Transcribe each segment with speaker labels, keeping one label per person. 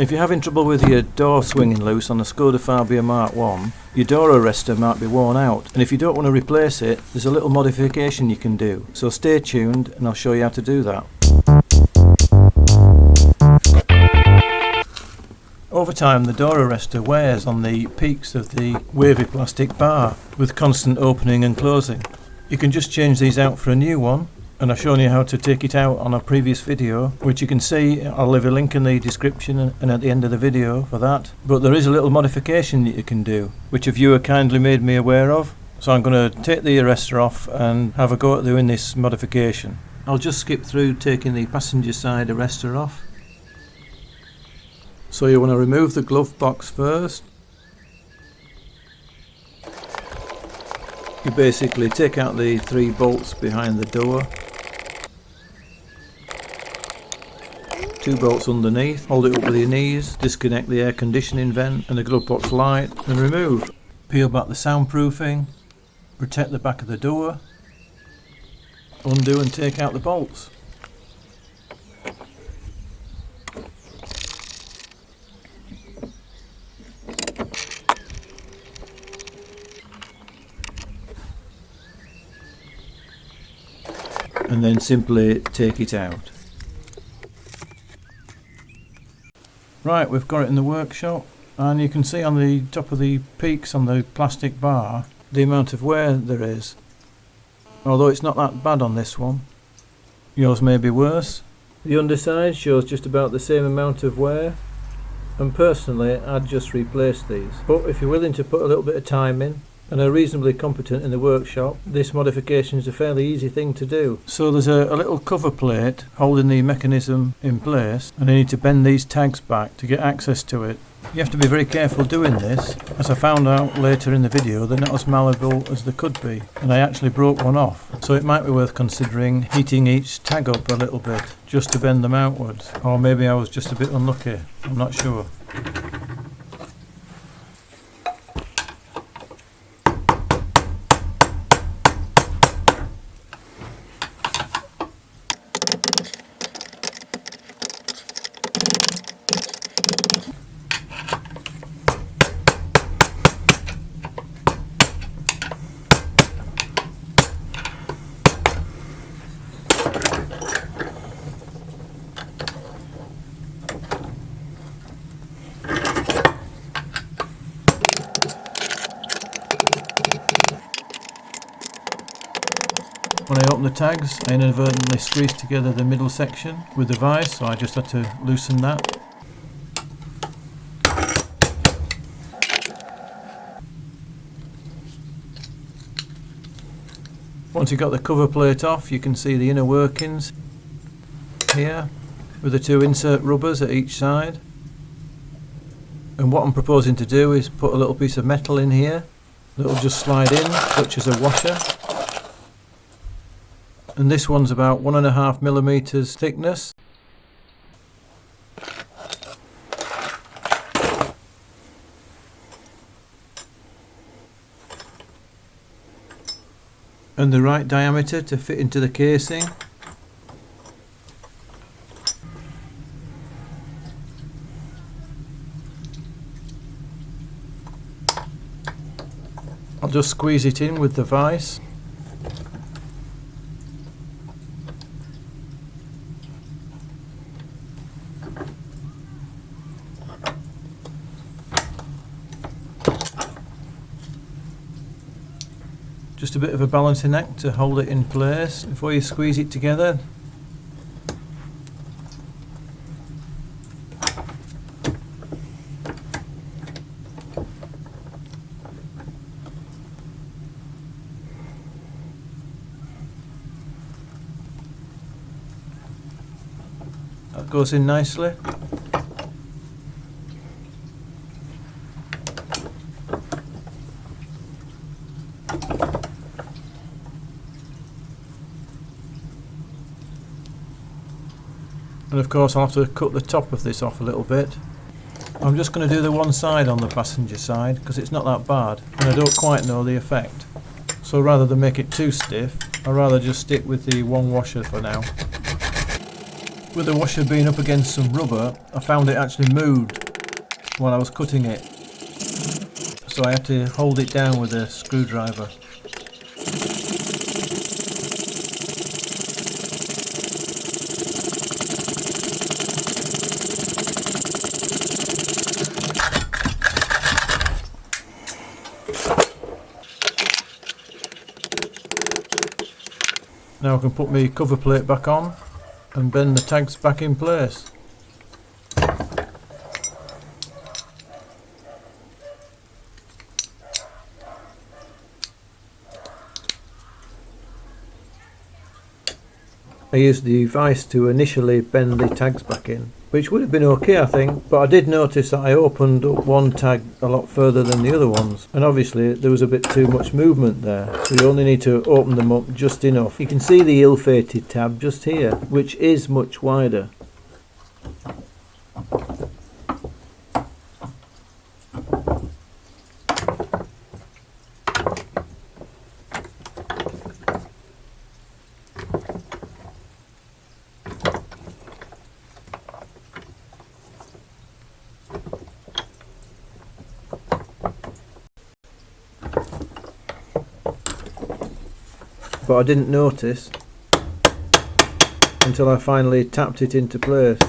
Speaker 1: If you're having trouble with your door swinging loose on a Skoda Fabia Mark 1, your door arrestor might be worn out, and if you don't want to replace it, there's a little modification you can do. So stay tuned and I'll show you how to do that. Over time the door arrestor wears on the peaks of the wavy plastic bar with constant opening and closing. You can just change these out for a new one, and I've shown you how to take it out on a previous video, which you can see. I'll leave a link in the description and at the end of the video for that. But there is a little modification that you can do, which a viewer kindly made me aware of. So I'm going to take the arrestor off and have a go at doing this modification. I'll just skip through taking the passenger side arrestor off. So you want to remove the glove box first. You basically take out the 3 bolts behind the door. 2 bolts underneath, hold it up with your knees, disconnect the air conditioning vent and the glove box light and remove. Peel back the soundproofing, protect the back of the door, undo and take out the bolts. And then simply take it out. Right, we've got it in the workshop, and you can see on the top of the peaks on the plastic bar the amount of wear there is. Although it's not that bad on this one. Yours may be worse. The underside shows just about the same amount of wear, and personally I'd just replace these. But if you're willing to put a little bit of time in and are reasonably competent in the workshop, this modification is a fairly easy thing to do. So there's a little cover plate holding the mechanism in place, and I need to bend these tags back to get access to it. You have to be very careful doing this, as I found out later in the video they're not as malleable as they could be, and I actually broke one off. So it might be worth considering heating each tag up a little bit just to bend them outwards, or maybe I was just a bit unlucky, I'm not sure. When I open the tags, I inadvertently squeezed together the middle section with the vise, so I just had to loosen that. Once you've got the cover plate off, you can see the inner workings here with the 2 insert rubbers at each side. And what I'm proposing to do is put a little piece of metal in here that will just slide in, such as a washer. And this one's about 1.5mm thickness. And the right diameter to fit into the casing. I'll just squeeze it in with the vise. Just a bit of a balancing act to hold it in place before you squeeze it together. That goes in nicely. And of course I'll have to cut the top of this off a little bit. I'm just going to do the one side on the passenger side because it's not that bad and I don't quite know the effect. So rather than make it too stiff, I'd rather just stick with the one washer for now. with the washer being up against some rubber, I found it actually moved while I was cutting it. So I had to hold it down with a screwdriver. Now I can put my cover plate back on and bend the tags back in place. I used the vise to initially bend the tags back in, which would have been okay I think, but I did notice that I opened up one tag a lot further than the other ones, and obviously there was a bit too much movement there, so you only need to open them up just enough. You can see the ill-fated tab just here, which is much wider. But I didn't notice until I finally tapped it into place,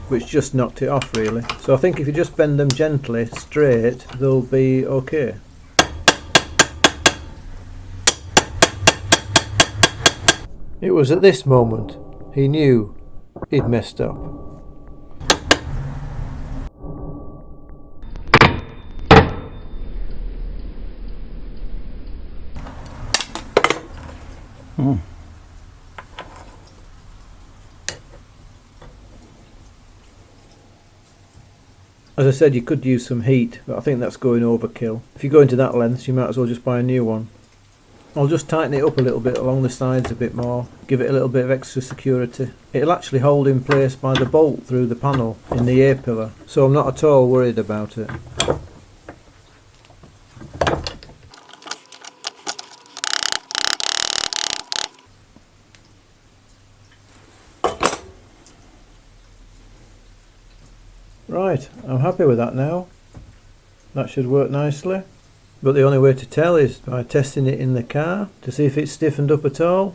Speaker 1: which just knocked it off really. So I think if you just bend them gently straight, they'll be okay. It was at this moment he knew he'd messed up. As I said, you could use some heat, but I think that's going overkill. If you go into that length, you might as well just buy a new one. I'll just tighten it up a little bit along the sides a bit more, give it a little bit of extra security. It'll actually hold in place by the bolt through the panel in the A-pillar, so I'm not at all worried about it. Right, I'm happy with that now. That should work nicely. But the only way to tell is by testing it in the car to see if it's stiffened up at all.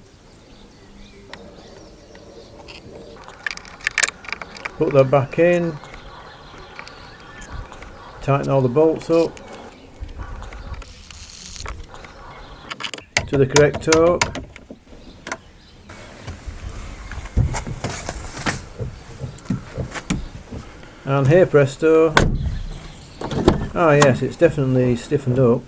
Speaker 1: Put that back in. Tighten all the bolts up to the correct torque. And here presto. Ah yes, it's definitely stiffened up.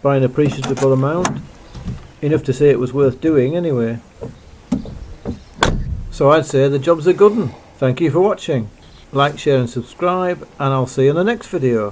Speaker 1: By an appreciable amount. Enough to say it was worth doing anyway. So I'd say the job's a good one. Thank you for watching. Like, share and subscribe, and I'll see you in the next video.